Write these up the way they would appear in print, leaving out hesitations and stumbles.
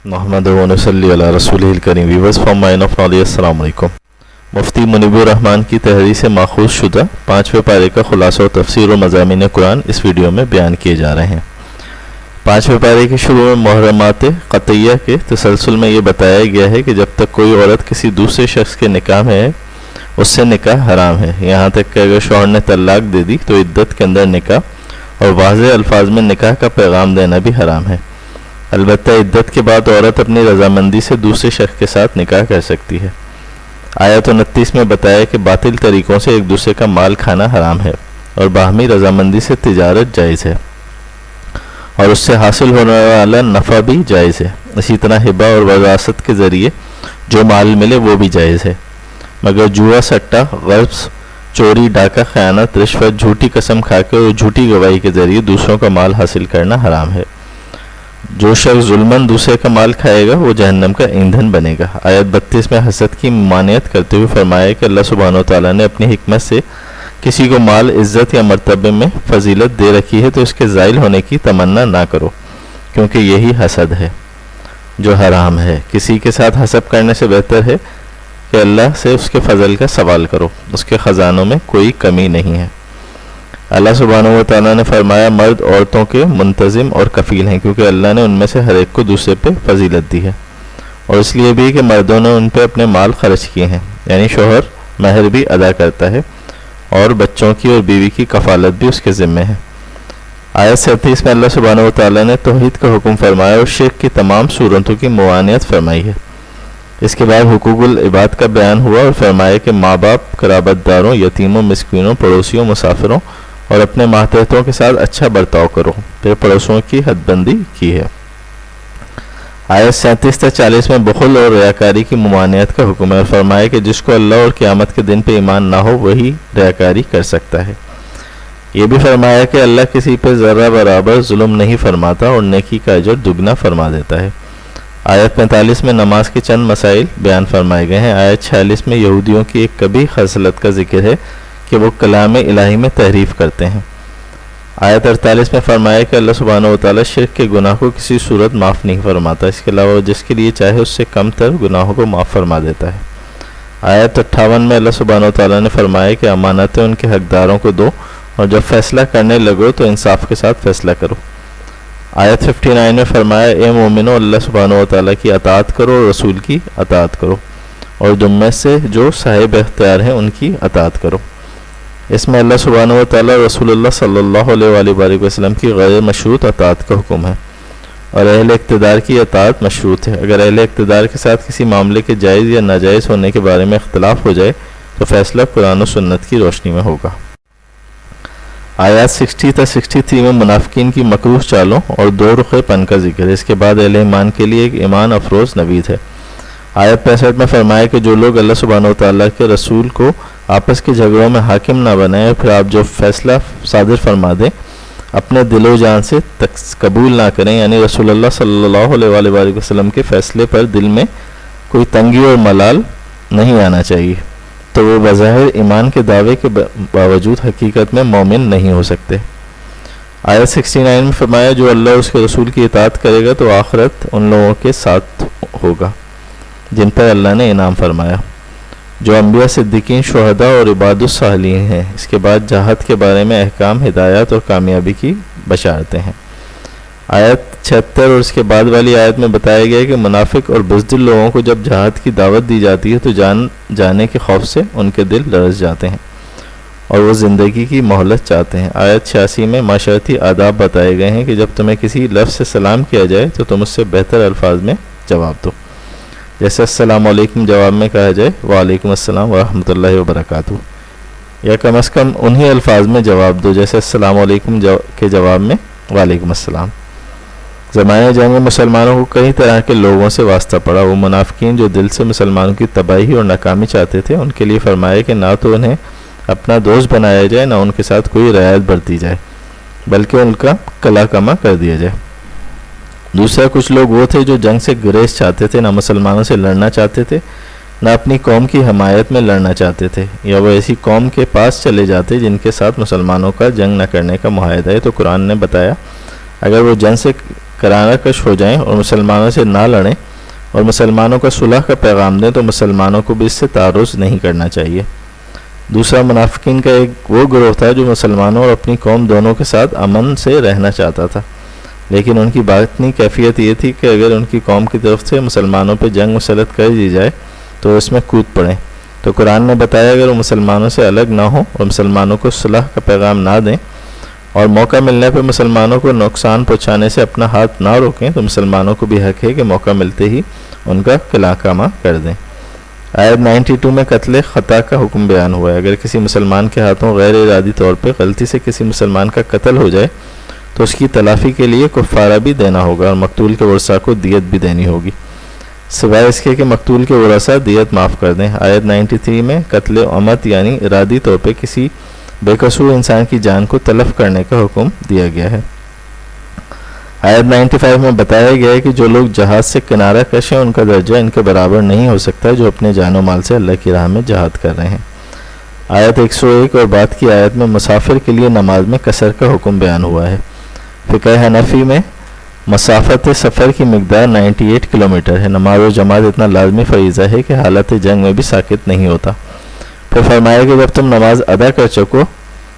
محمد صلی علی رسول الکریم. Viewers from mine of knowledge, السلام علیکم. مفتی منیب الرحمان کی تحریر سے ماخوذ شدہ 5ویں پارے کا خلاصہ و تفسیر و مضامین قرآن اس ویڈیو میں بیان کیے جا رہے ہیں. 5ویں پارے کے شروع میں محرمات قطعیہ کے تسلسل میں یہ بتایا گیا ہے کہ جب تک کوئی عورت کسی دوسرے شخص کے نکاح میں ہے اس سے نکاح حرام ہے، یہاں تک کہ اگر شوہر نے طلاق دے دی تو عدت کے اندر نکاح اور واضح الفاظ میں نکاح کا پیغام دینا بھی حرام ہے. البتہ عدت کے بعد عورت اپنی رضامندی سے دوسرے شخص کے ساتھ نکاح کر سکتی ہے. آیت 29 میں بتایا کہ باطل طریقوں سے ایک دوسرے کا مال کھانا حرام ہے اور باہمی رضامندی سے تجارت جائز ہے اور اس سے حاصل ہونے والا نفع بھی جائز ہے. اسی طرح ہبہ اور وراثت کے ذریعے جو مال ملے وہ بھی جائز ہے، مگر جوا، سٹہ، غصب، چوری، ڈاکہ، خیانت، رشوت، جھوٹی قسم کھا کے اور جھوٹی گواہی کے ذریعے دوسروں کا مال حاصل کرنا حرام ہے. جو شخص ظلماً دوسرے کا مال کھائے گا وہ جہنم کا ایندھن بنے گا. آیت 32 میں حسد کی ممانعت کرتے ہوئے فرمایا کہ اللہ سبحانہ و تعالیٰ نے اپنی حکمت سے کسی کو مال، عزت یا مرتبے میں فضیلت دے رکھی ہے تو اس کے زائل ہونے کی تمنا نہ کرو، کیونکہ یہی حسد ہے جو حرام ہے. کسی کے ساتھ حسد کرنے سے بہتر ہے کہ اللہ سے اس کے فضل کا سوال کرو، اس کے خزانوں میں کوئی کمی نہیں ہے. اللہ سبحانہ و تعالیٰ نے فرمایا مرد عورتوں کے منتظم اور کفیل ہیں، کیونکہ اللہ نے ان میں سے ہر ایک کو دوسرے پہ فضیلت دی ہے، اور اس لیے بھی کہ مردوں نے ان پہ اپنے مال خرچ کیے ہیں، یعنی شوہر مہر بھی ادا کرتا ہے اور بچوں کی اور بیوی کی کفالت بھی اس کے ذمہ ہے. آیت 37 میں اللہ سبحانہ و تعالیٰ نے توحید کا حکم فرمایا اور شرک کی تمام صورتوں کی ممانعت فرمائی ہے. اس کے بعد حقوق العباد کا بیان ہوا اور فرمایا کہ ماں باپ، قرابت داروں، یتیموں، مسکینوں، پڑوسیوں، مسافروں اور اپنے ماتحتوں کے ساتھ اچھا برتاؤ کرو. پھر پڑوسوں کی حد بندی کی ہے. آیت 37 تا 40 میں بخل اور ریاکاری کی ممانعت کا حکم ہے اور فرمایا کہ جس کو اللہ اور قیامت کے دن پہ ایمان نہ ہو وہی ریاکاری کر سکتا ہے. یہ بھی فرمایا کہ اللہ کسی پہ ذرہ برابر ظلم نہیں فرماتا اور نیکی کا اجر دگنا فرما دیتا ہے. آیت 45 میں نماز کے چند مسائل بیان فرمائے گئے ہیں. آیت 46 میں یہودیوں کی ایک کبھی خصلت کا ذکر ہے کہ وہ کلام الہی میں تحریف کرتے ہیں. آیت 48 میں فرمایا کہ اللہ سبحانہ و تعالیٰ شرک کے گناہ کو کسی صورت معاف نہیں فرماتا، اس کے علاوہ جس کے لیے چاہے اس سے کم تر گناہوں کو معاف فرما دیتا ہے. آیت 58 میں اللہ سبحانہ و تعالیٰ نے فرمایا کہ امانتیں ان کے حقداروں کو دو اور جب فیصلہ کرنے لگو تو انصاف کے ساتھ فیصلہ کرو. آیت 59 میں فرمایا اے مومنو اللہ سبحانہ و تعالیٰ کی اطاعت کرو اور رسول کی اطاعت کرو اور تم میں سے جو صاحب اختیار ہیں ان کی اطاعت کرو. اس میں اللہ سبحانہ و تعالیٰ رسول اللہ صلی اللہ علیہ وآلہ وسلم کی غیر مشروط اطاعت کا حکم ہے اور اہل اقتدار کی اطاعت مشروط ہے. اگر اہل اقتدار کے ساتھ کسی معاملے کے جائز یا ناجائز ہونے کے بارے میں اختلاف ہو جائے تو فیصلہ قرآن و سنت کی روشنی میں ہوگا. آیات 60 تا 63 میں منافقین کی مکروہ چالوں اور دو رخ پن کا ذکر ہے. اس کے بعد اہل ایمان کے لیے ایک ایمان افروز نوید ہے. آیت 65 میں فرمایا کہ جو لوگ اللہ سبحانہ و تعالیٰ کے رسول کو آپس کے جھگڑوں میں حاکم نہ بنائیں اور پھر آپ جو فیصلہ صادر فرما دیں اپنے دل و جان سے قبول نہ کریں، یعنی رسول اللہ صلی اللہ علیہ وآلہ وسلم کے فیصلے پر دل میں کوئی تنگی اور ملال نہیں آنا چاہیے، تو وہ بظاہر ایمان کے دعوے کے باوجود حقیقت میں مومن نہیں ہو سکتے. آیت 69 میں فرمایا جو اللہ اور اس کے رسول کی اطاعت کرے گا تو آخرت ان لوگوں کے ساتھ ہوگا جن پر اللہ نے انعام فرمایا، جو انبیاء، صدیقین، شہداء اور عباد الصالحین ہیں. اس کے بعد جہاد کے بارے میں احکام، ہدایات اور کامیابی کی بشارتیں ہیں. آیت 76 اور اس کے بعد والی آیت میں بتایا گیا کہ منافق اور بزدل لوگوں کو جب جہاد کی دعوت دی جاتی ہے تو جانے کے خوف سے ان کے دل لرز جاتے ہیں اور وہ زندگی کی مہلت چاہتے ہیں. آیت 86 میں معاشرتی آداب بتائے گئے ہیں کہ جب تمہیں کسی لفظ سے سلام کیا جائے تو تم اس سے بہتر الفاظ میں جواب دو، جیسے السلام علیکم جواب میں کہا جائے وعلیکم السلام ورحمۃ اللہ وبرکاتہ، یا کم از کم انہی الفاظ میں جواب دو جیسے السلام علیکم کے جواب میں وعلیکم السلام. زمانے جنگ میں مسلمانوں کو کئی طرح کے لوگوں سے واسطہ پڑا. وہ منافقین جو دل سے مسلمانوں کی تباہی اور ناکامی چاہتے تھے ان کے لیے فرمایا کہ نہ تو انہیں اپنا دوست بنایا جائے نہ ان کے ساتھ کوئی رعایت برتی جائے بلکہ ان کا کلا کما کر دیا جائے. دوسرا کچھ لوگ وہ تھے جو جنگ سے گریز چاہتے تھے، نہ مسلمانوں سے لڑنا چاہتے تھے نہ اپنی قوم کی حمایت میں لڑنا چاہتے تھے، یا وہ ایسی قوم کے پاس چلے جاتے جن کے ساتھ مسلمانوں کا جنگ نہ کرنے کا معاہدہ ہے. تو قرآن نے بتایا اگر وہ جنگ سے کرانہ کش ہو جائیں اور مسلمانوں سے نہ لڑیں اور مسلمانوں کا صلح کا پیغام دیں تو مسلمانوں کو بھی اس سے تعرض نہیں کرنا چاہیے۔ دوسرا، منافقین کا ایک وہ گروہ تھا جو مسلمانوں اور اپنی قوم دونوں کے ساتھ امن سے رہنا چاہتا تھا، لیکن ان کی باطنی کیفیت یہ تھی کہ اگر ان کی قوم کی طرف سے مسلمانوں پہ جنگ مسلط کر دی جائے تو اس میں کود پڑیں۔ تو قرآن نے بتایا اگر وہ مسلمانوں سے الگ نہ ہوں اور مسلمانوں کو صلح کا پیغام نہ دیں اور موقع ملنے پہ مسلمانوں کو نقصان پہنچانے سے اپنا ہاتھ نہ روکیں تو مسلمانوں کو بھی حق ہے کہ موقع ملتے ہی ان کا قلع کامہ کر دیں۔ آیت 92 میں قتل خطا کا حکم بیان ہوا ہے۔ اگر کسی مسلمان کے ہاتھوں غیر ارادی طور پہ غلطی سے کسی مسلمان کا قتل ہو جائے تو اس کی تلافی کے لیے کفارہ بھی دینا ہوگا اور مقتول کے ورثاء کو دیت بھی دینی ہوگی، سوائے اس کے کہ مقتول کے ورثاء دیت معاف کر دیں۔ آیت 93 میں قتل عمد یعنی ارادی طور پہ کسی بے قصور انسان کی جان کو تلف کرنے کا حکم دیا گیا ہے۔ آیت 95 میں بتایا گیا ہے کہ جو لوگ جہاد سے کنارہ کش ہیں ان کا درجہ ان کے برابر نہیں ہو سکتا جو اپنے جان و مال سے اللہ کی راہ میں جہاد کر رہے ہیں۔ آیت 101 اور بعد کی آیت میں مسافر کے لیے نماز میں قصر کا حکم بیان ہوا ہے۔ فقہ حنفی میں مسافت سفر کی مقدار 98 کلومیٹر ہے۔ نماز و جماعت اتنا لازمی فریضہ ہے کہ حالت جنگ میں بھی ساکت نہیں ہوتا۔ پھر فرمایا کہ جب تم نماز ادا کر چکو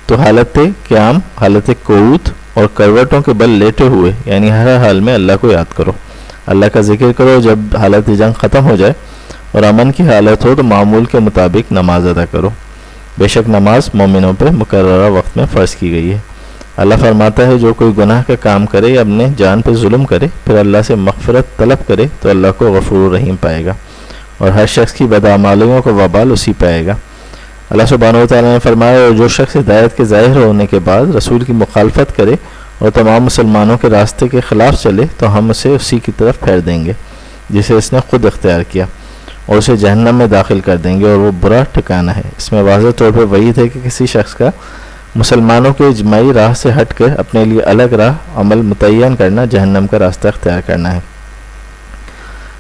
تو حالت قیام، حالت قعود اور کروٹوں کے بل لیٹے ہوئے یعنی ہر حال میں اللہ کو یاد کرو، اللہ کا ذکر کرو۔ جب حالت جنگ ختم ہو جائے اور امن کی حالت ہو تو معمول کے مطابق نماز ادا کرو، بے شک نماز مومنوں پر مقررہ وقت میں فرض کی گئی ہے۔ اللہ فرماتا ہے جو کوئی گناہ کا کام کرے یا اپنے جان پہ ظلم کرے پھر اللہ سے مغفرت طلب کرے تو اللہ کو غفور رحیم پائے گا اور ہر شخص کی بدعمالیوں کا وبال اسی پائے گا۔ اللہ سبحانہ و تعالیٰ نے فرمایا اور جو شخص ہدایت کے ظاہر ہونے کے بعد رسول کی مخالفت کرے اور تمام مسلمانوں کے راستے کے خلاف چلے تو ہم اسے اسی کی طرف پھیر دیں گے جسے اس نے خود اختیار کیا اور اسے جہنم میں داخل کر دیں گے اور وہ برا ٹھکانہ ہے۔ اس میں واضح طور پر وعید ہے کہ کسی شخص کا مسلمانوں کے اجماعی راہ سے ہٹ کر اپنے لیے الگ راہ عمل متعین کرنا جہنم کا راستہ اختیار کرنا ہے۔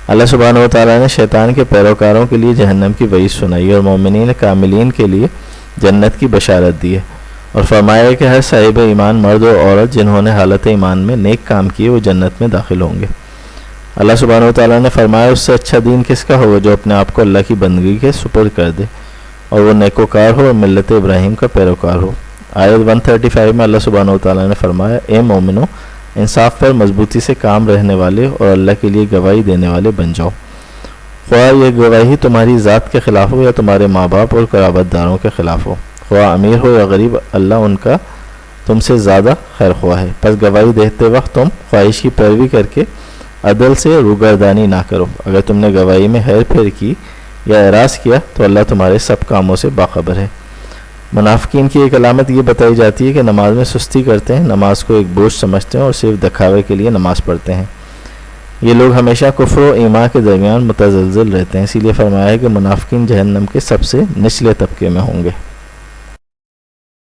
اللہ سبحانہ و تعالیٰ نے شیطان کے پیروکاروں کے لیے جہنم کی وعید سنائی اور مومنین کاملین کے لیے جنت کی بشارت دی ہے اور فرمایا کہ ہر صاحب ایمان مرد و عورت جنہوں نے حالت ایمان میں نیک کام کیے وہ جنت میں داخل ہوں گے۔ اللہ سبحانہ و تعالیٰ نے فرمایا اس سے اچھا دین کس کا ہوگا جو اپنے آپ کو اللہ کی بندگی کے سپرد کر دے اور وہ نیکوکار ہو اور ملت ابراہیم کا پیروکار ہو۔ آیت 135 میں اللہ سبحانہ و تعالیٰ نے فرمایا اے مومنو انصاف پر مضبوطی سے کام رہنے والے اور اللہ کے لیے گواہی دینے والے بن جاؤ، خواہ یہ گواہی تمہاری ذات کے خلاف ہو یا تمہارے ماں باپ اور قرابت داروں کے خلاف ہو، خواہ امیر ہو یا غریب، اللہ ان کا تم سے زیادہ خیر خواہ ہے۔ پس گواہی دیتے وقت تم خواہش کی پیروی کر کے عدل سے روگردانی نہ کرو۔ اگر تم نے گواہی میں ہیر پھیر کی یا اعراض کیا تو اللہ تمہارے سب کاموں سے باخبر ہے۔ منافقین کی ایک علامت یہ بتائی جاتی ہے کہ نماز میں سستی کرتے ہیں، نماز کو ایک بوجھ سمجھتے ہیں اور صرف دکھاوے کے لیے نماز پڑھتے ہیں۔ یہ لوگ ہمیشہ کفر و ایمان کے درمیان متزلزل رہتے ہیں، اسی لیے فرمایا ہے کہ منافقین جہنم کے سب سے نچلے طبقے میں ہوں گے۔